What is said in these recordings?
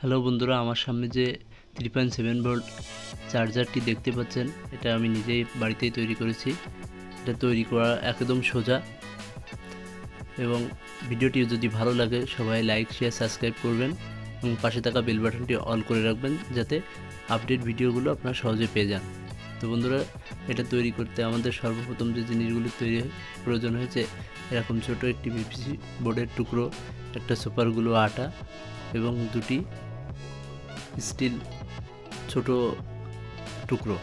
Hello বন্ধুরা, আমার সামনে যে 3.7 ভোল্ট চার্জারটি দেখতে পাচ্ছেন, এটা আমি নিজেই বাড়িতেই তৈরি করেছি। এটা তৈরি করা একদম সোজা। এবং ভিডিওটি যদি ভালো লাগে সবাই লাইক শেয়ার সাবস্ক্রাইব করবেন এবং পাশে থাকা বেল বাটনটি অল করে রাখবেন যাতে আপডেট ভিডিওগুলো আপনারা সহজে পেয়ে যান। তো বন্ধুরা, এটা তৈরি করতে আমাদের সর্বপ্রথম যে জিনিসগুলো প্রয়োজন হয়েছে, এরকম ছোট একটি পিভিসি বোর্ডের টুকরো, একটা সুপার গ্লু আটা এবং দুটি স্টিল ছোট টুকরো।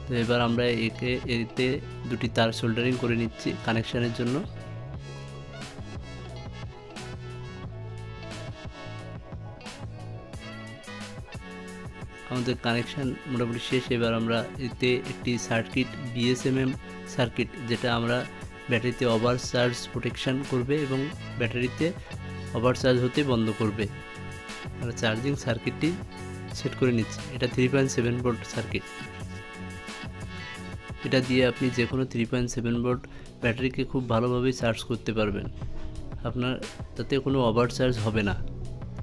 তো এবার আমরা এতে দুটি তার সোল্ডারিং করে নিচ্ছি কানেকশানের জন্য। আমাদের কানেকশান মোটামুটি শেষ। এবার আমরা এতে একটি সার্কিট বিএসএমএম সার্কিট, যেটা আমরা ব্যাটারিতে ওভার চার্জ প্রোটেকশান করবে এবং ব্যাটারিতে ওভার চার্জ হতে বন্ধ করবে। আমরা চার্জিং সার্কিটটি সেট করে নিচ্ছি। এটা 3.7 ভোল্ট সার্কিট। এটা দিয়ে আপনি যে কোনো 3.7 ভোল্ট ব্যাটারিকে খুব ভালোভাবে চার্জ করতে পারবেন। আপনার তাতে কোনো ওভার চার্জ হবে না।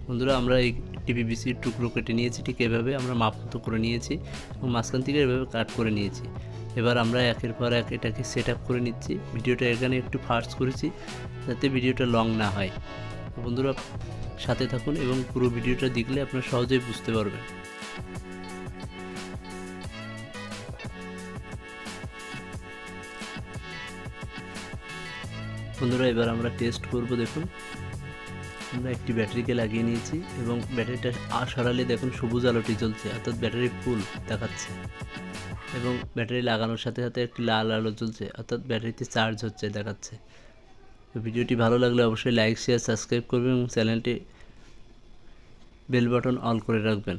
বন্ধুরা, আমরা এই পিভিসির টুকরো কেটে নিয়েছি, ঠিক এভাবে আমরা মাপ মতো করে নিয়েছি এবং মাঝখান থেকে এভাবে কাট করে নিয়েছি। এবার আমরা একের পর এক এটাকে সেট আপ করে নিচ্ছি। ভিডিওটা এখানে একটু ফাস্ট করেছি যাতে ভিডিওটা লং না হয়। বন্ধুরা, সাথে থাকুন এবং পুরো ভিডিওটা দেখলে আপনারা সহজেই বুঝতে পারবেন। বন্ধুরা, এবার আমরা টেস্ট করব। দেখুন, আমরা একটি ব্যাটারিকে লাগিয়ে নিয়েছি এবং ব্যাটারিটা সরালে দেখুন সবুজ আলোটি জ্বলছে, অর্থাৎ ব্যাটারি ফুল দেখাচ্ছে। এবং ব্যাটারি লাগানোর সাথে সাথে একটি লাল আলো জ্বলছে, অর্থাৎ ব্যাটারিতে চার্জ হচ্ছে দেখাচ্ছে। তো ভিডিওটি ভালো লাগলে অবশ্যই লাইক শেয়ার সাবস্ক্রাইব করবেন এবং চ্যানেলটি বেল বাটন অল করে রাখবেন।